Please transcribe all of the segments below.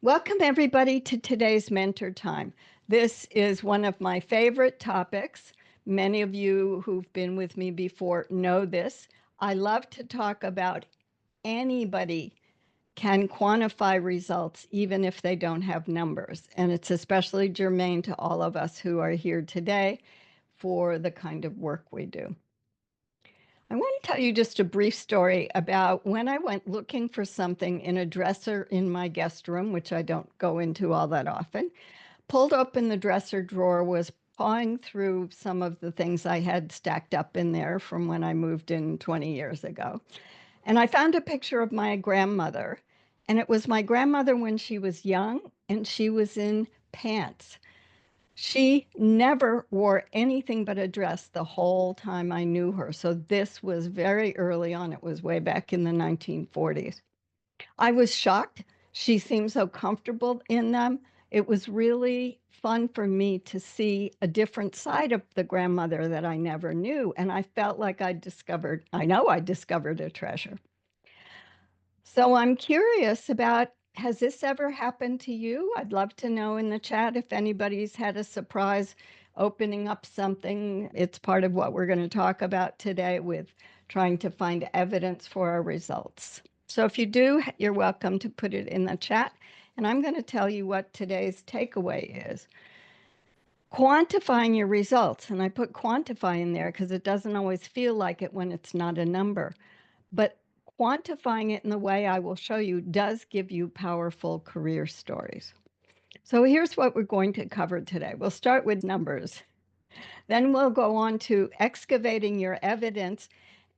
Welcome, everybody, to today's Mentor Time. This is one of my favorite topics. Many of you who've been with me before know this. I love to talk about anybody can quantify results even if they don't have numbers. And it's especially germane to all of us who are here today for the kind of work we do. I want to tell you just a brief story about when I went looking for something in a dresser in my guest room, which I don't go into all that often. Pulled open the dresser drawer, was pawing through some of the things I had stacked up in there from when I moved in 20 years ago. And I found a picture of my grandmother. And it was my grandmother when she was young, and she was in pants. She never wore anything but a dress the whole time I knew her. So this was very early on. It was way back in the 1940s. I was shocked. She seemed so comfortable in them. It was really fun for me to see a different side of the grandmother that I never knew. And I felt like I discovered a treasure. So I'm curious about, has this ever happened to you? I'd love to know in the chat if anybody's had a surprise opening up something. It's part of what we're going to talk about today with trying to find evidence for our results. So if you do, you're welcome to put it in the chat. And I'm going to tell you what today's takeaway is. Quantifying your results. And I put quantify in there because it doesn't always feel like it when it's not a number. But quantifying it in the way I will show you does give you powerful career stories. So here's what we're going to cover today. We'll start with numbers. Then we'll go on to excavating your evidence.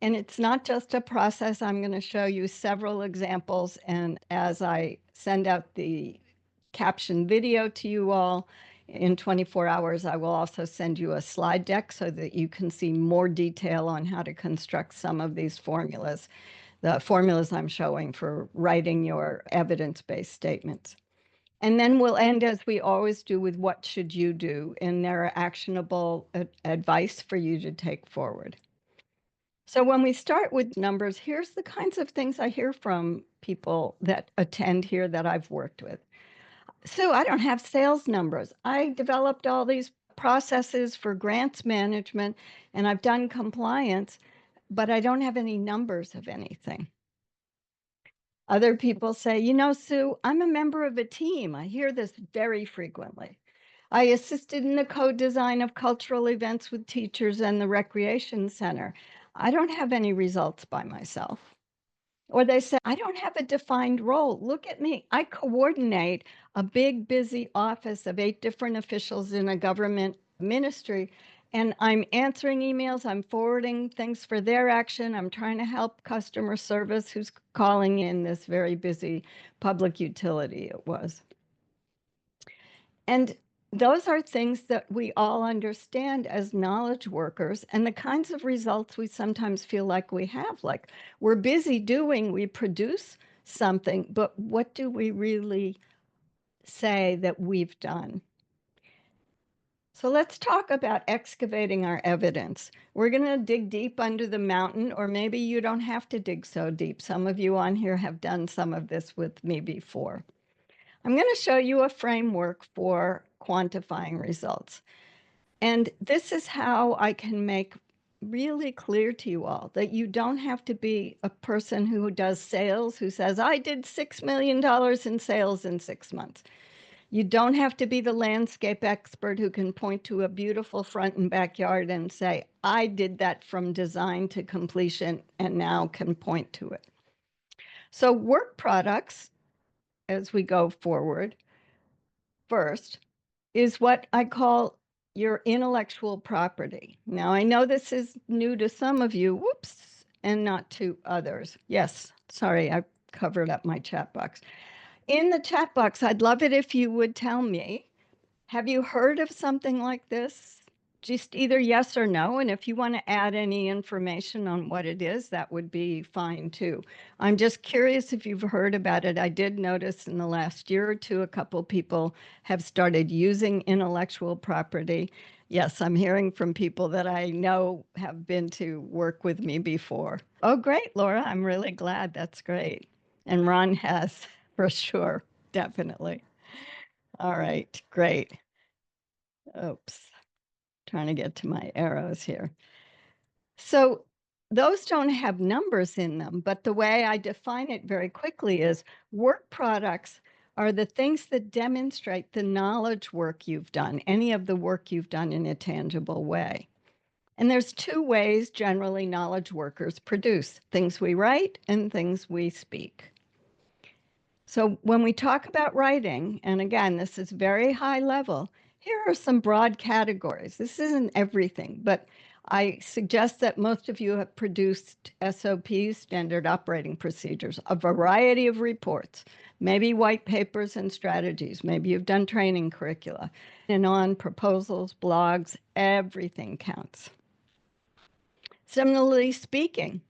And it's not just a process. I'm going to show you several examples. And as I send out the captioned video to you all in 24 hours, I will also send you a slide deck so that you can see more detail on how to construct some of these formulas, the formulas I'm showing for writing your evidence-based statements. And then we'll end, as we always do, with what should you do? And there are actionable advice for you to take forward. So when we start with numbers, here's the kinds of things I hear from people that attend here that I've worked with. Sue, I don't have sales numbers. I developed all these processes for grants management, and I've done compliance, but I don't have any numbers of anything. Other people say, Sue, I'm a member of a team. I hear this very frequently. I assisted in the co-design of cultural events with teachers and the recreation center. I don't have any results by myself. Or they say, I don't have a defined role. Look at me. I coordinate a big, busy office of 8 different officials in a government ministry, and I'm answering emails, I'm forwarding things for their action, I'm trying to help customer service who's calling in this very busy public utility it was. And those are things that we all understand as knowledge workers, and the kinds of results we sometimes feel like we have, like we're busy doing, we produce something, but what do we really say that we've done? So let's talk about excavating our evidence. We're going to dig deep under the mountain, or maybe you don't have to dig so deep. Some of you on here have done some of this with me before. I'm going to show you a framework for quantifying results. And this is how I can make really clear to you all that you don't have to be a person who does sales, who says, I did $6 million in sales in 6 months. You don't have to be the landscape expert who can point to a beautiful front and backyard and say, I did that from design to completion and now can point to it. So work products, as we go forward, first, is what I call your intellectual property. Now, I know this is new to some of you, whoops, and not to others. Yes, sorry, I covered up my chat box. In the chat box, I'd love it if you would tell me, have you heard of something like this? Just either yes or no. And if you want to add any information on what it is, that would be fine too. I'm just curious if you've heard about it. I did notice in the last year or two, a couple people have started using intellectual property. Yes, I'm hearing from people that I know have been to work with me before. Oh, great, Laura. I'm really glad. That's great. And Ron has, for sure. Definitely. All right, great. Oops, trying to get to my arrows here. So those don't have numbers in them, but the way I define it very quickly is work products are the things that demonstrate the knowledge work you've done, any of the work you've done in a tangible way. And there's two ways generally knowledge workers produce things we write and things we speak. So when we talk about writing, and again, this is very high level, here are some broad categories. This isn't everything, but I suggest that most of you have produced SOPs, standard operating procedures, a variety of reports, maybe white papers and strategies, maybe you've done training curricula, and on proposals, blogs, everything counts. Similarly speaking,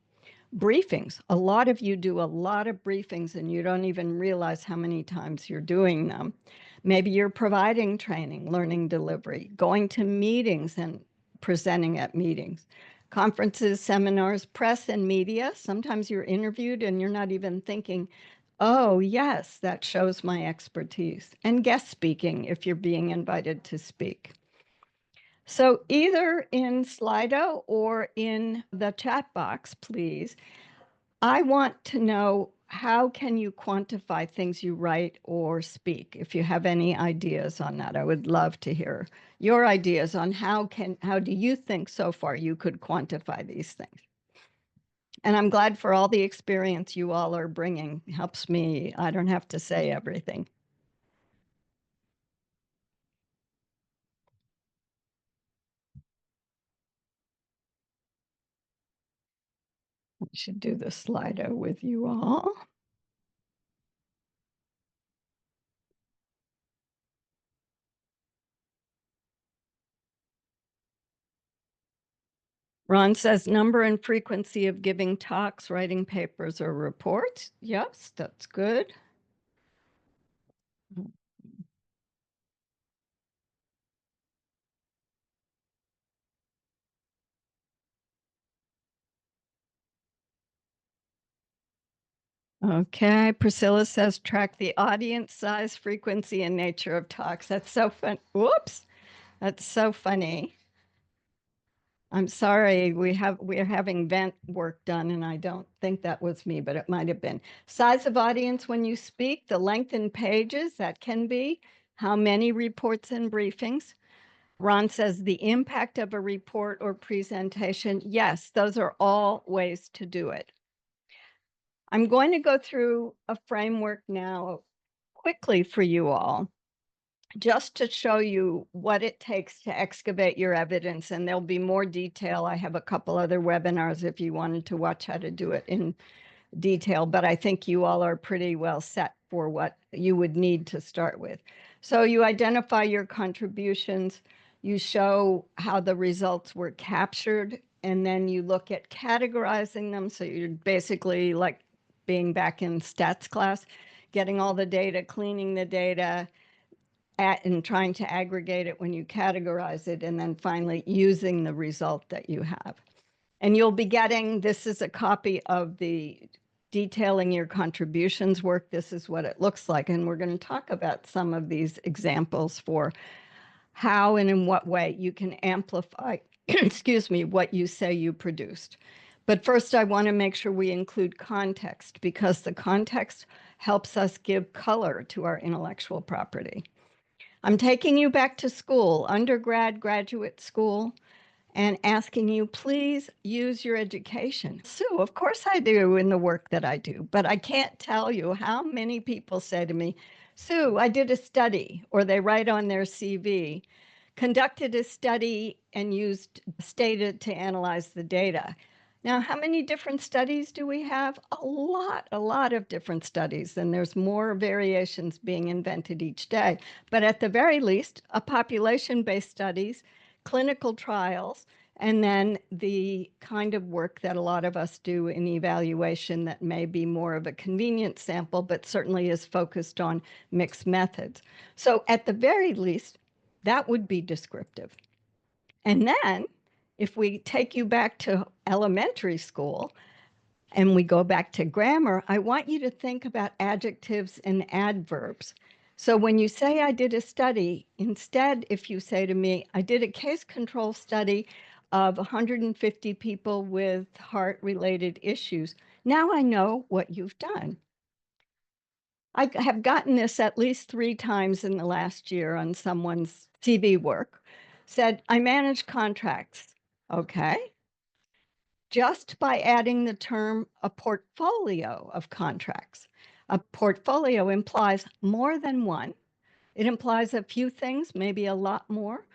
briefings. A lot of you do a lot of briefings and you don't even realize how many times you're doing them. Maybe you're providing training, learning delivery, going to meetings and presenting at meetings, conferences, seminars, press and media. Sometimes you're interviewed and you're not even thinking, oh, yes, that shows my expertise. And guest speaking if you're being invited to speak. So either in Slido or in the chat box, please, I want to know how can you quantify things you write or speak? If you have any ideas on that, I would love to hear your ideas on how do you think so far you could quantify these things? And I'm glad for all the experience you all are bringing. It helps me. I don't have to say everything. I should do the Slido with you all. Ron says number and frequency of giving talks, writing papers, or reports. Yes, that's good. Okay, Priscilla says track the audience size, frequency, and nature of talks. That's so fun. Whoops, that's so funny. I'm sorry, we're having vent work done, and I don't think that was me, but it might have been. Size of audience when you speak, the length in pages, that can be how many reports and briefings. Ron says the impact of a report or presentation. Yes, those are all ways to do it. I'm going to go through a framework now quickly for you all, just to show you what it takes to excavate your evidence. And there'll be more detail. I have a couple other webinars if you wanted to watch how to do it in detail, but I think you all are pretty well set for what you would need to start with. So you identify your contributions, you show how the results were captured, and then you look at categorizing them. So you're basically like being back in stats class, getting all the data, cleaning the data, and trying to aggregate it when you categorize it, and then finally using the result that you have. And you'll be getting, this is a copy of the detailing your contributions work. This is what it looks like. And we're going to talk about some of these examples for how and in what way you can amplify, excuse me, what you say you produced. But first, I want to make sure we include context, because the context helps us give color to our intellectual property. I'm taking you back to school, undergrad, graduate school, and asking you, please use your education. Sue, of course I do in the work that I do, but I can't tell you how many people say to me, Sue, I did a study, or they write on their CV, conducted a study and used Stata to analyze the data. Now, how many different studies do we have? A lot of different studies, and there's more variations being invented each day. But at the very least, a population-based studies, clinical trials, and then the kind of work that a lot of us do in evaluation that may be more of a convenient sample, but certainly is focused on mixed methods. So at the very least, that would be descriptive. And then if we take you back to elementary school, and we go back to grammar, I want you to think about adjectives and adverbs. So when you say I did a study, instead, if you say to me, I did a case control study of 150 people with heart-related issues, now I know what you've done. I have gotten this at least 3 times in the last year on someone's CV work. Said, I manage contracts. Okay. Just by adding the term a portfolio of contracts. A portfolio implies more than one. It implies a few things, maybe a lot more.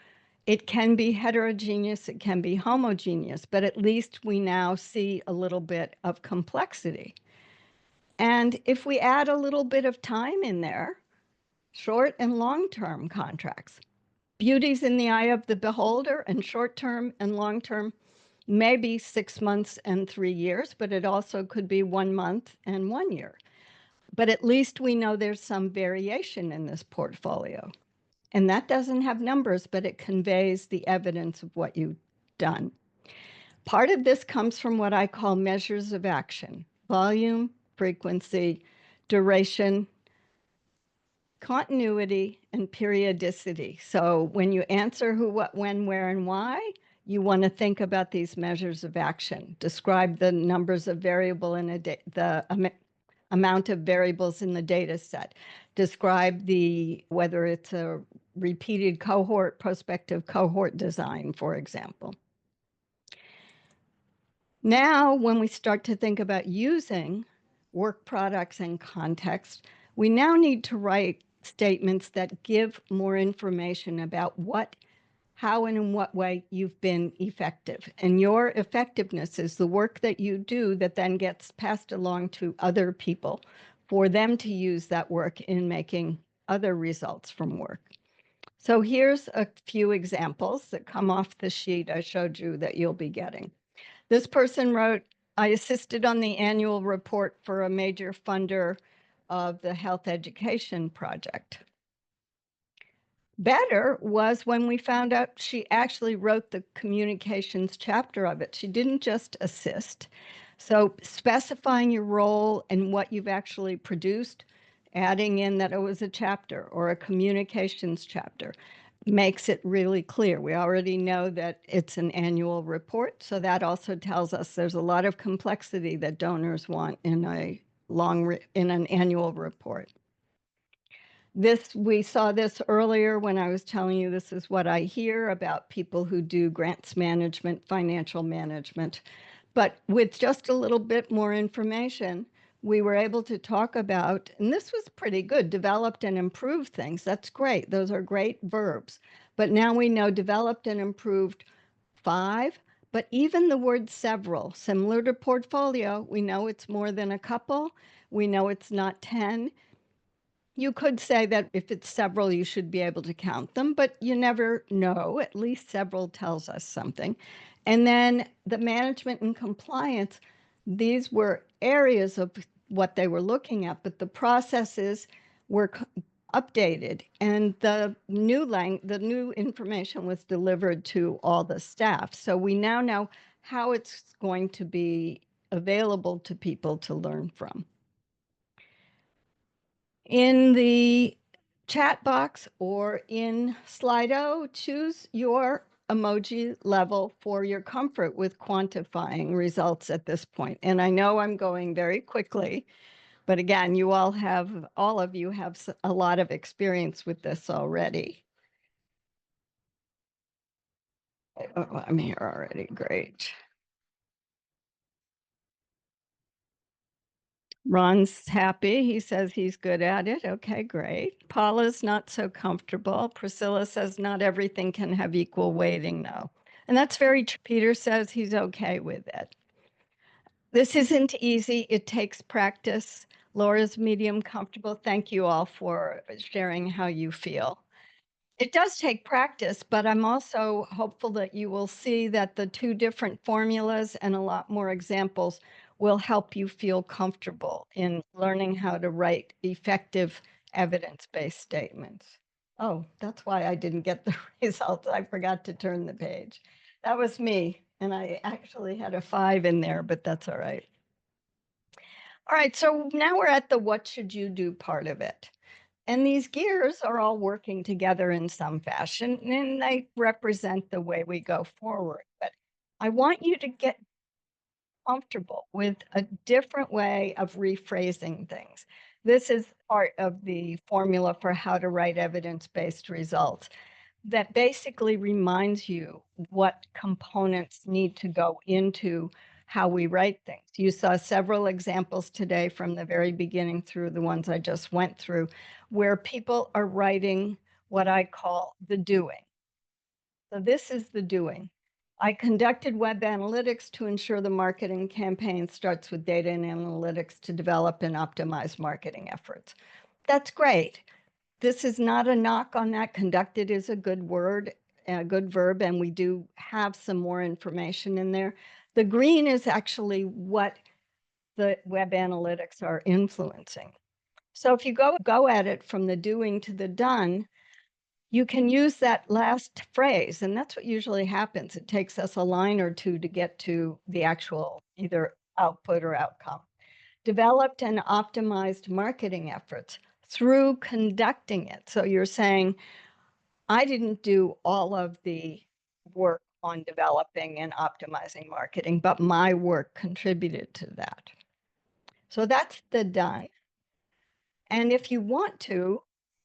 It can be heterogeneous, it can be homogeneous, but at least we now see a little bit of complexity. And if we add a little bit of time in there, short and long-term contracts, beauty's in the eye of the beholder, and short-term and long-term maybe 6 months and 3 years, but it also could be 1 month and 1 year. But at least we know there's some variation in this portfolio. And that doesn't have numbers, but it conveys the evidence of what you've done. Part of this comes from what I call measures of action: volume, frequency, duration, continuity, and periodicity. So when you answer who, what, when, where, and why, you want to think about these measures of action. Describe the numbers of variable in the amount of variables in the data set. Describe whether it's a repeated cohort, prospective cohort design, for example. Now, when we start to think about using work products and context, we now need to write statements that give more information about how and in what way you've been effective. And your effectiveness is the work that you do that then gets passed along to other people for them to use that work in making other results from work. So here's a few examples that come off the sheet I showed you that you'll be getting. This person wrote, I assisted on the annual report for a major funder of the health education project. Better was when we found out she actually wrote the communications chapter of it. She didn't just assist. So specifying your role and what you've actually produced, adding in that it was a chapter or a communications chapter, makes it really clear. We already know that it's an annual report, so that also tells us there's a lot of complexity that donors want in an annual report. We saw this earlier when I was telling you this is what I hear about people who do grants management, financial management. But with just a little bit more information, we were able to talk about, and this was pretty good, developed and improved things. That's great. Those are great verbs. But now we know developed and improved 5, but even the word several, similar to portfolio, we know it's more than a couple. We know it's not 10. You could say that if it's several, you should be able to count them, but you never know. At least several tells us something. And then the management and compliance, these were areas of what they were looking at, but the processes were updated, and the new information was delivered to all the staff. So we now know how it's going to be available to people to learn from. In the chat box or in Slido, choose your emoji level for your comfort with quantifying results at this point. And I know I'm going very quickly, but again, all of you have a lot of experience with this already. Oh, I'm here already, great. Ron's happy. He says he's good at it. Okay, great. Paula's not so comfortable. Priscilla says not everything can have equal weighting, though. And that's very true. Peter says he's okay with it. This isn't easy. It takes practice. Laura's medium comfortable. Thank you all for sharing how you feel. It does take practice, but I'm also hopeful that you will see that the 2 different formulas and a lot more examples will help you feel comfortable in learning how to write effective evidence-based statements. Oh, that's why I didn't get the results. I forgot to turn the page. That was me, and I actually had a 5 in there, but that's all right. All right, so now we're at the what should you do part of it. And these gears are all working together in some fashion, and they represent the way we go forward. But I want you to get comfortable with a different way of rephrasing things. This is part of the formula for how to write evidence-based results that basically reminds you what components need to go into how we write things. You saw several examples today from the very beginning through the ones I just went through, where people are writing what I call the doing. So this is the doing. I conducted web analytics to ensure the marketing campaign starts with data and analytics to develop and optimize marketing efforts. That's great. This is not a knock on that. Conducted is a good word, a good verb, and we do have some more information in there. The green is actually what the web analytics are influencing. So if you go at it from the doing to the done, you can use that last phrase, and that's what usually happens. It takes us a line or two to get to the actual either output or outcome. Developed and optimized marketing efforts through conducting it. So you're saying, I didn't do all of the work on developing and optimizing marketing, but my work contributed to that. So that's the done. And if you want to,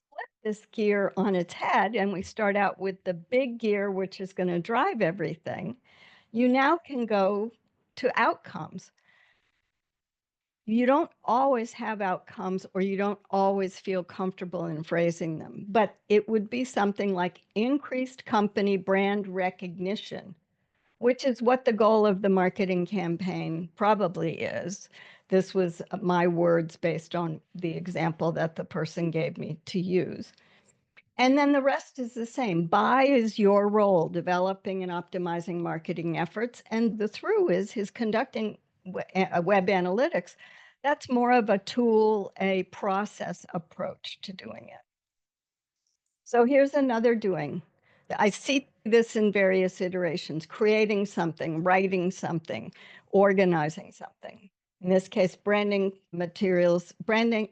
flip this gear on its head, and we start out with the big gear, which is going to drive everything, you now can go to outcomes. You don't always have outcomes, or you don't always feel comfortable in phrasing them, but it would be something like increased company brand recognition, which is what the goal of the marketing campaign probably is. This was my words based on the example that the person gave me to use. And then the rest is the same. Buy is your role, developing and optimizing marketing efforts. And the through is his conducting web analytics. That's more of a tool, a process approach to doing it. So here's another doing. I see this in various iterations: creating something, writing something, organizing something. In this case, branding materials, branding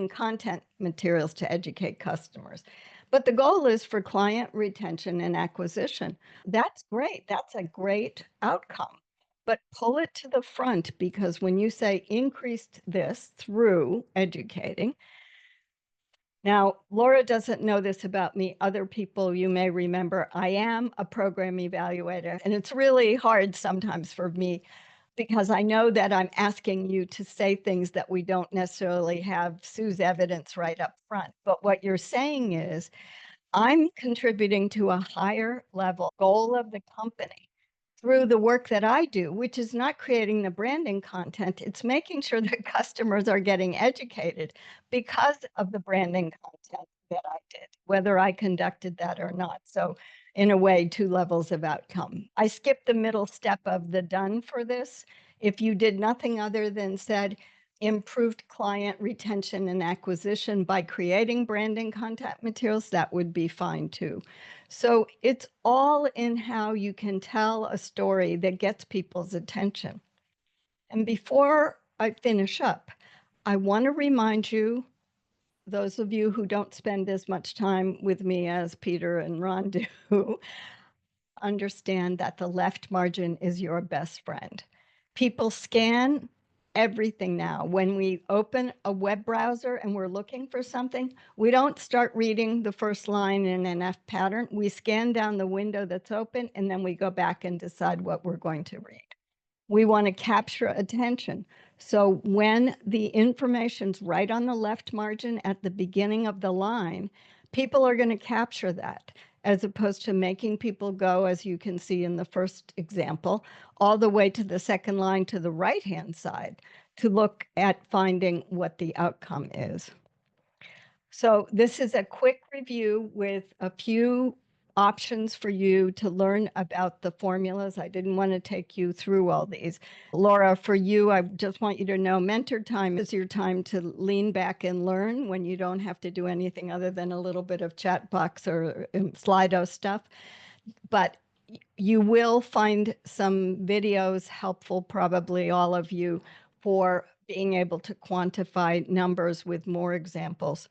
content materials to educate customers. But the goal is for client retention and acquisition. That's great. That's a great outcome. But pull it to the front, because when you say increased this through educating, now, Laura doesn't know this about me. Other people you may remember, I am a program evaluator, and it's really hard sometimes for me because I know that I'm asking you to say things that we don't necessarily have Sue's evidence right up front. But what you're saying is, I'm contributing to a higher level goal of the company through the work that I do, which is not creating the branding content. It's making sure that customers are getting educated because of the branding content that I did, whether I conducted that or not. So in a way, two levels of outcome. I skipped the middle step of the done for this. If you did nothing other than said, improved client retention and acquisition by creating branding content materials, that would be fine too. So it's all in how you can tell a story that gets people's attention. And before I finish up, I want to remind you, those of you who don't spend as much time with me as Peter and Ron do, understand that the left margin is your best friend. People scan everything now. When we open a web browser and we're looking for something, we don't start reading the first line in an F pattern. We scan down the window that's open, and then we go back and decide what we're going to read. We want to capture attention. So when the information's right on the left margin at the beginning of the line, people are going to capture that, as opposed to making people go, as you can see in the first example, all the way to the second line to the right-hand side to look at finding what the outcome is. So this is a quick review with a few options for you to learn about the formulas. I didn't want to take you through all these. Laura, for you, I just want you to know mentor time is your time to lean back and learn when you don't have to do anything other than a little bit of chat box or Slido stuff. But you will find some videos helpful, probably all of you, for being able to quantify numbers with more examples.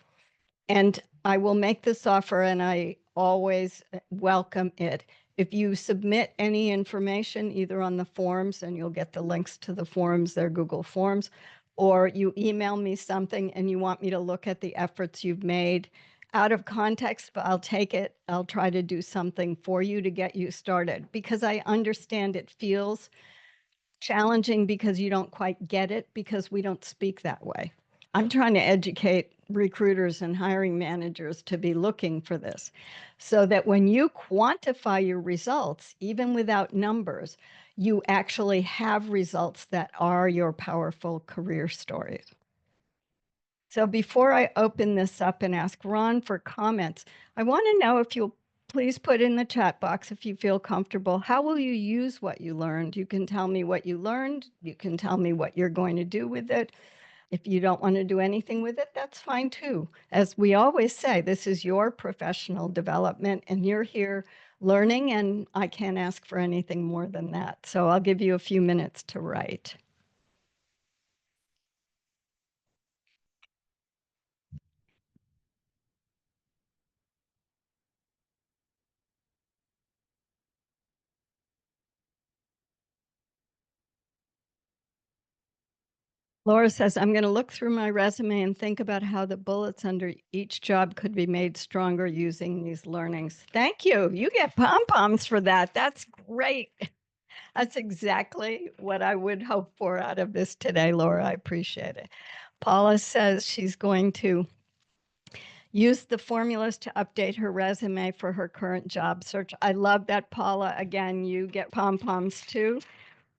And I will make this offer, and I always welcome it. If you submit any information, either on the forums, and you'll get the links to the forums, they're Google Forms, or you email me something and you want me to look at the efforts you've made out of context, but I'll take it. I'll try to do something for you to get you started, because I understand it feels challenging because you don't quite get it, because we don't speak that way. I'm trying to educate recruiters and hiring managers to be looking for this, so that when you quantify your results, even without numbers, you actually have results that are your powerful career stories. So before I open this up and ask Ron for comments, I want to know if you'll please put in the chat box, if you feel comfortable, how will you use what you learned? You can tell me what you learned. You can tell me what you're going to do with it. If you don't want to do anything with it, that's fine too. As we always say, this is your professional development and you're here learning, and I can't ask for anything more than that. So I'll give you a few minutes to write. Laura says, I'm going to look through my resume and think about how the bullets under each job could be made stronger using these learnings. Thank you. You get pom-poms for that. That's great. That's exactly what I would hope for out of this today, Laura. I appreciate it. Paula says she's going to use the formulas to update her resume for her current job search. I love that, Paula. Again, you get pom-poms too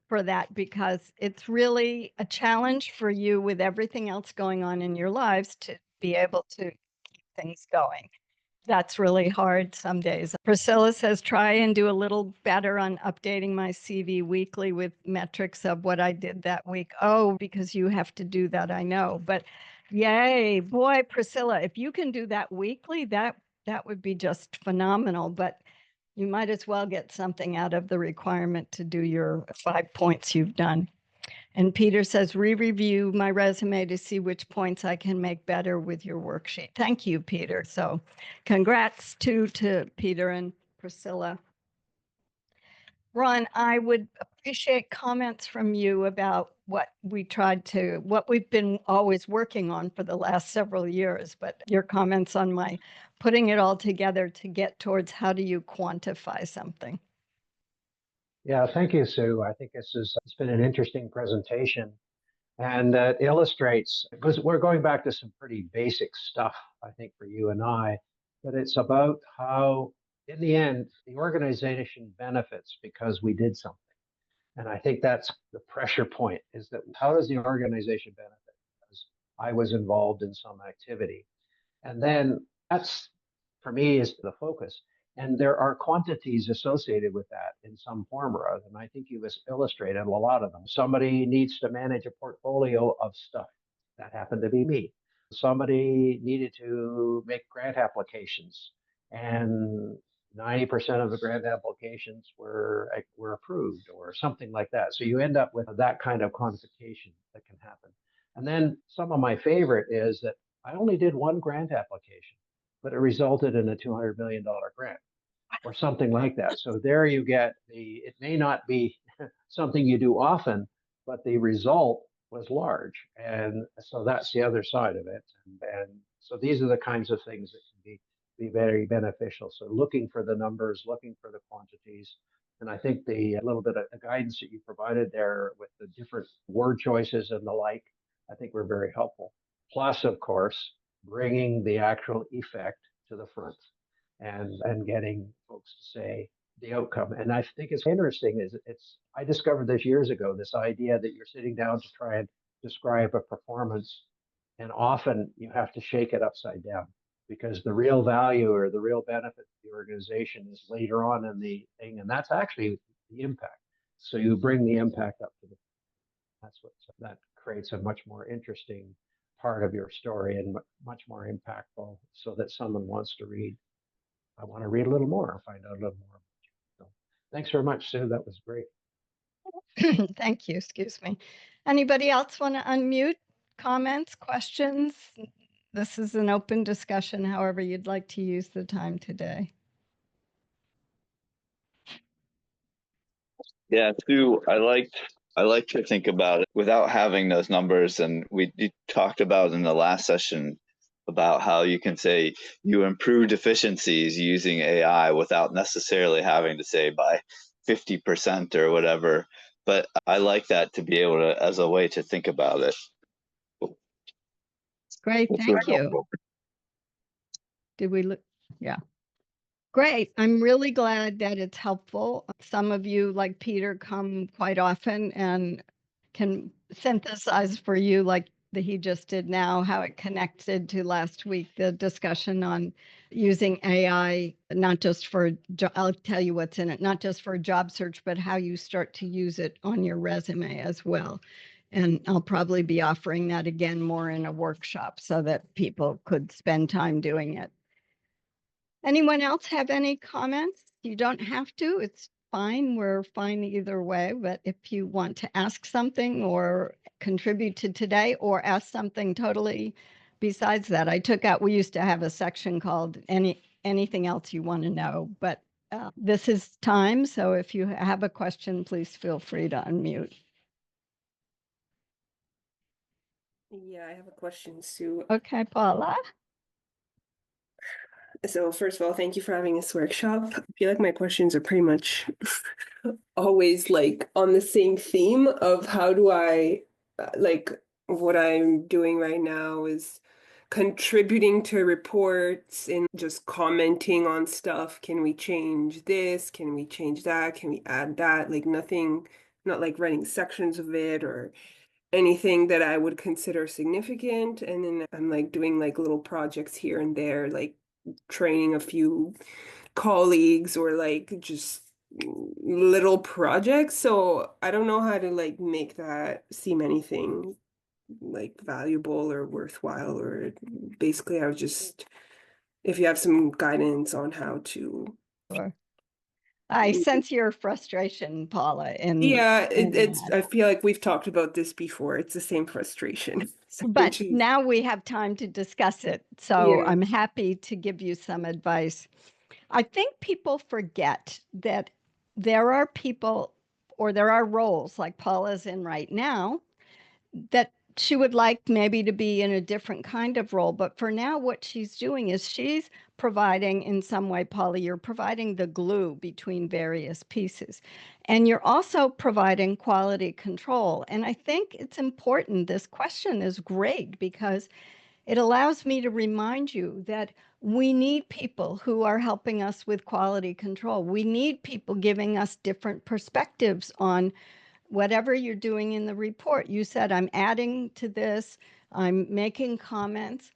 for that, because it's really a challenge for you with everything else going on in your lives to be able to keep things going. That's really hard some days. Priscilla says, try and do a little better on updating my CV weekly with metrics of what I did that week. Oh, because you have to do that, I know. But yay, boy, Priscilla, if you can do that weekly, that would be just phenomenal. But you might as well get something out of the requirement to do your 5 points you've done. And Peter says, re-review my resume to see which points I can make better with your worksheet. Thank you, Peter. So congrats to Peter and Priscilla. Ron, I would appreciate comments from you about what we've been always working on for the last several years, but your comments on my putting it all together to get towards how do you quantify something. Yeah, thank you, Sue. I think it's been an interesting presentation, and that illustrates, because we're going back to some pretty basic stuff, I think, for you and I, but it's about how, in the end, the organization benefits because we did something. And I think that's the pressure point, is that how does the organization benefit? Because I was involved in some activity. And then that's, for me, is the focus. And there are quantities associated with that in some form or other. And I think you've illustrated a lot of them. Somebody needs to manage a portfolio of stuff. That happened to be me. Somebody needed to make grant applications, and 90% of the grant applications were approved or something like that. So you end up with that kind of quantification that can happen. And then some of my favorite is that I only did one grant application, but it resulted in a $200 million grant or something like that. So there you get it may not be something you do often, but the result was large. And so that's the other side of it. And so these are the kinds of things that can be very beneficial. So looking for the numbers, looking for the quantities. And I think the little bit of guidance that you provided there with the different word choices and the like, I think were very helpful. Plus, of course, bringing the actual effect to the front and getting folks to say the outcome. And I think it's interesting is I discovered this years ago, this idea that you're sitting down to try and describe a performance, and often you have to shake it upside down, because the real value or the real benefit to the organization is later on in the thing, and that's actually the impact. So you bring the impact up to that creates a much more interesting part of your story and much more impactful, so that someone wants to read. I want to read a little more or find out a little more. So thanks very much, Sue. That was great. Thank you. Excuse me. Anybody else want to unmute? Comments, questions? This is an open discussion, however you'd like to use the time today. Yeah, Sue, I like to think about it without having those numbers. And you talked about in the last session about how you can say you improved efficiencies using AI without necessarily having to say by 50% or whatever. But I like that to be able to, as a way to think about it. Great, That's thank really you. helpful. Did we look? Yeah. Great. I'm really glad that it's helpful. Some of you, like Peter, come quite often and can synthesize for you, like he just did now, how it connected to last week, the discussion on using AI, not just for, I'll tell you what's in it, not just for a job search, but how you start to use it on your resume as well. And I'll probably be offering that again more in a workshop so that people could spend time doing it. Anyone else have any comments? You don't have to. It's fine. We're fine either way. But if you want to ask something or contribute to today or ask something totally besides that, I took out, we used to have a section called anything else you want to know, but this is time. So if you have a question, please feel free to unmute. Yeah, I have a question, Sue. Okay, Paula. So first of all, thank you for having this workshop. I feel like my questions are pretty much always like on the same theme of how do I like what I'm doing right now is contributing to reports and just commenting on stuff. Can we change this? Can we change that? Can we add that? Like nothing, not like writing sections of it or anything that I would consider significant. And then I'm like doing like little projects here and there, like training a few colleagues or like just little projects. So I don't know how to like make that seem anything like valuable or worthwhile, or basically I was just, if you have some guidance on how to. Sure. I sense your frustration, Paula. Yeah, In it's, that. I feel like we've talked about this before. It's the same frustration. But now we have time to discuss it. So Yeah. I'm happy to give you some advice. I think people forget that there are people or there are roles like Paula's in right now that she would like maybe to be in a different kind of role. But for now, what she's doing is she's providing, in some way, Paula, you're providing the glue between various pieces. And you're also providing quality control. And I think it's important. This question is great because it allows me to remind you that we need people who are helping us with quality control. We need people giving us different perspectives on whatever you're doing in the report. You said, I'm adding to this, I'm making comments.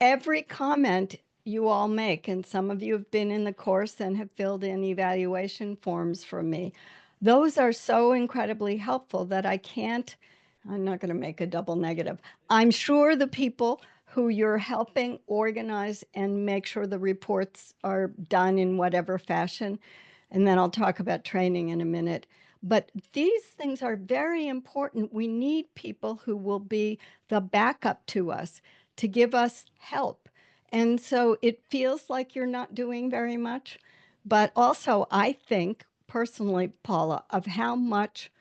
Every comment you all make, and some of you have been in the course and have filled in evaluation forms for me, those are so incredibly helpful that I'm not going to make a double negative. I'm sure the people who you're helping organize and make sure the reports are done in whatever fashion, and then I'll talk about training in a minute. But these things are very important. We need people who will be the backup to us, to give us help. And so it feels like you're not doing very much. But also, I think personally, Paula, of how much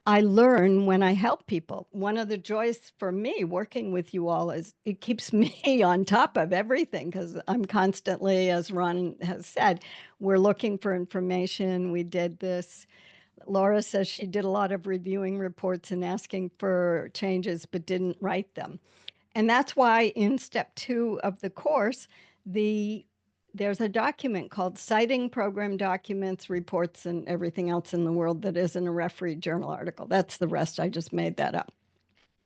I learn when I help people. One of the joys for me working with you all is it keeps me on top of everything because I'm constantly, as Ron has said, we're looking for information. We did this. Laura says she did a lot of reviewing reports and asking for changes, but didn't write them. And that's why in step 2 of the course, there's a document called Citing Program Documents, Reports, and Everything Else in the World that isn't a referee journal article. That's the rest. I just made that up.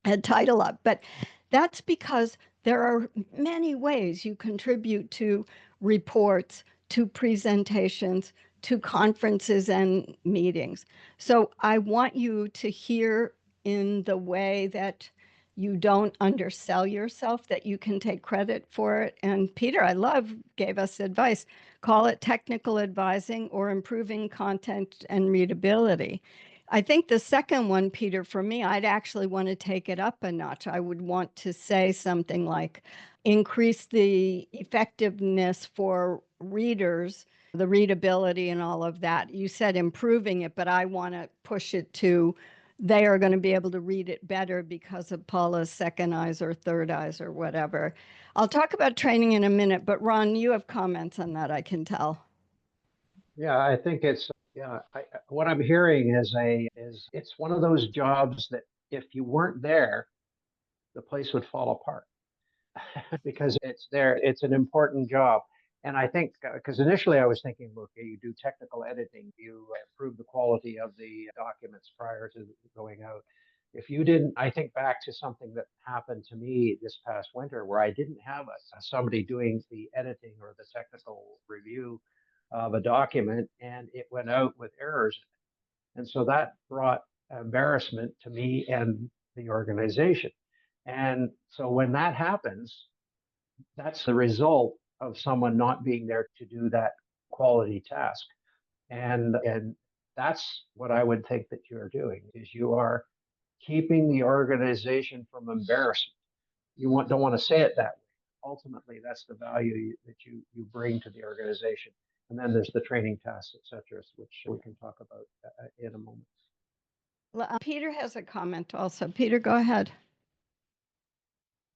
A title up. But that's because there are many ways you contribute to reports, to presentations, to conferences and meetings. So I want you to hear in the way that you don't undersell yourself, that you can take credit for it. And Peter, I love, gave us advice. Call it technical advising or improving content and readability. I think the second one, Peter, for me, I'd actually want to take it up a notch. I would want to say something like increase the effectiveness for readers, the readability and all of that. You said improving it, but I want to push it to they are going to be able to read it better because of Paula's second eyes or third eyes or whatever. I'll talk about training in a minute, but Ron, you have comments on that, I can tell. Yeah, I think it's yeah. What I'm hearing is it's one of those jobs that if you weren't there, the place would fall apart because it's there. It's an important job, and I think because initially I was thinking, okay, you do technical editing, you improve the quality of the documents prior to going out. If you didn't, I think back to something that happened to me this past winter where I didn't have somebody doing the editing or the technical review of a document, and it went out with errors. And so that brought embarrassment to me and the organization. And so when that happens, that's the result of someone not being there to do that quality task. And that's what I would think that you're doing is you are keeping the organization from embarrassment. Don't want to say it that way. Ultimately, that's the value that you bring to the organization. And then there's the training tasks, et cetera, which we can talk about in a moment. Peter has a comment also. Peter, go ahead.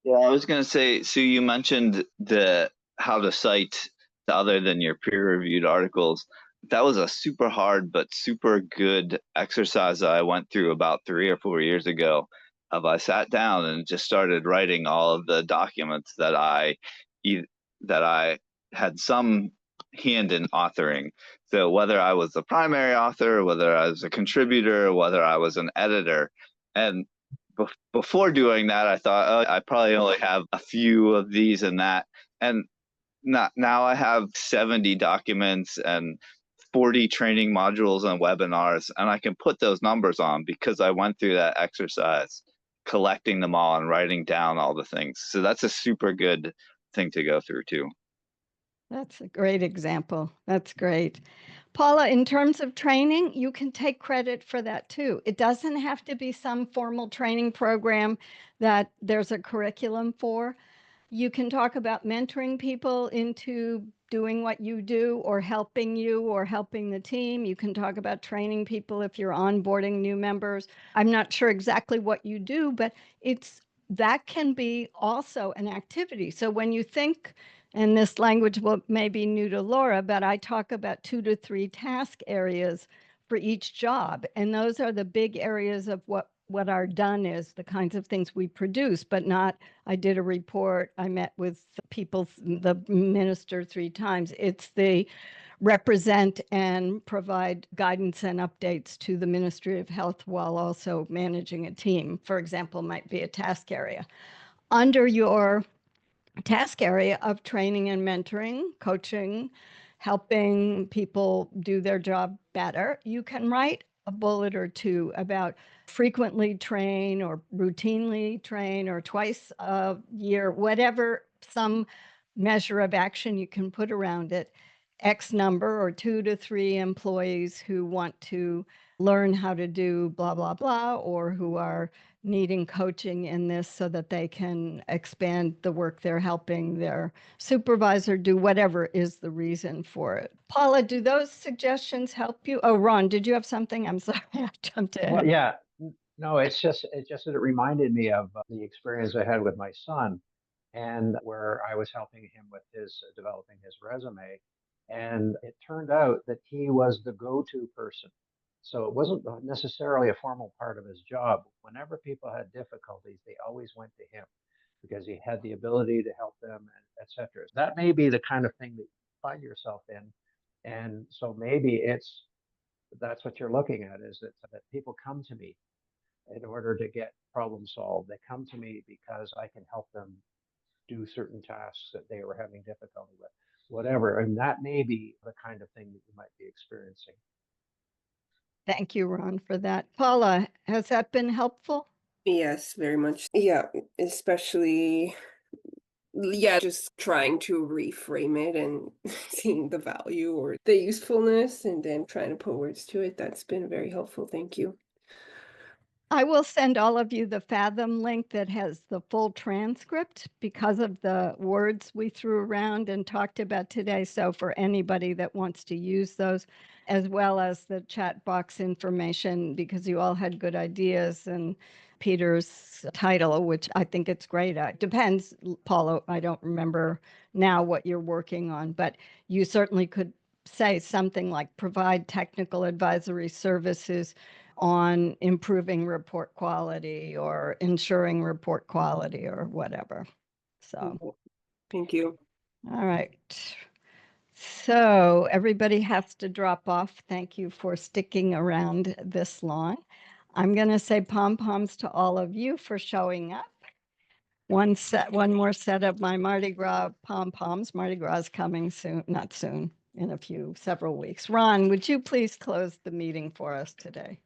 Yeah, I was going to say, Sue, you mentioned the how to cite other than your peer-reviewed articles. That was a super hard but super good exercise that I went through about 3 or 4 years ago. I sat down and just started writing all of the documents that I had some hand in authoring. So whether I was the primary author, whether I was a contributor, whether I was an editor, and before doing that, I thought, oh, I probably only have a few of these and that. And now I have 70 documents and 40 training modules and webinars, and I can put those numbers on because I went through that exercise, collecting them all and writing down all the things. So that's a super good thing to go through too. That's a great example. That's great. Paula, in terms of training, you can take credit for that too. It doesn't have to be some formal training program that there's a curriculum for. You can talk about mentoring people into doing what you do or helping the team. You can talk about training people if you're onboarding new members. I'm not sure exactly what you do, but that can be also an activity. So when you think, and this language may be new to Laura, but I talk about 2 to 3 task areas for each job. And those are the big areas of what our done is, the kinds of things we produce, but not, I did a report, I met with the minister 3 times. It's the represent and provide guidance and updates to the Ministry of Health while also managing a team, for example, might be a task area. Under your task area of training and mentoring, coaching, helping people do their job better, you can write a bullet or 2 about frequently train or routinely train or twice a year, whatever, some measure of action you can put around it. X number or 2 to 3 employees who want to learn how to do blah, blah, blah, or who are needing coaching in this so that they can expand the work they're helping their supervisor do, whatever is the reason for it. Paula, do those suggestions help you? Oh, Ron, did you have something? I'm sorry, I jumped in. Well, yeah, no, it's just that it reminded me of the experience I had with my son, and where I was helping him with his developing his resume, and it turned out that he was the go-to person. So it wasn't necessarily a formal part of his job. Whenever people had difficulties, they always went to him because he had the ability to help them, and etc. That may be the kind of thing that you find yourself in, and so maybe that's what you're looking at is that people come to me in order to get problem solved. They come to me because I can help them do certain tasks that they were having difficulty with, whatever. And that may be the kind of thing that you might be experiencing. Thank you, Ron, for that. Paula, has that been helpful? Yes, very much. Yeah, especially, yeah, just trying to reframe it and seeing the value or the usefulness and then trying to put words to it. That's been very helpful. Thank you. I will send all of you the Fathom link that has the full transcript because of the words we threw around and talked about today. So for anybody that wants to use those, as well as the chat box information, because you all had good ideas, and Peter's title, which I think it's great. Depends, Paula, I don't remember now what you're working on, but you certainly could say something like provide technical advisory services on improving report quality or ensuring report quality or whatever. So, Thank you. all right. So everybody has to drop off. Thank you for sticking around this long. I'm going to say pom-poms to all of you for showing up. One more set of my Mardi Gras pom-poms. Mardi Gras is coming soon, not soon, in several weeks. Ron, would you please close the meeting for us today?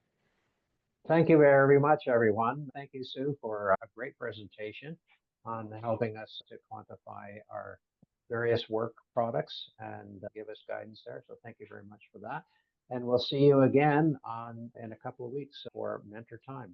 Thank you very much, everyone. Thank you, Sue, for a great presentation on helping us to quantify our various work products and give us guidance there. So thank you very much for that. And we'll see you again in a couple of weeks for Mentor Time.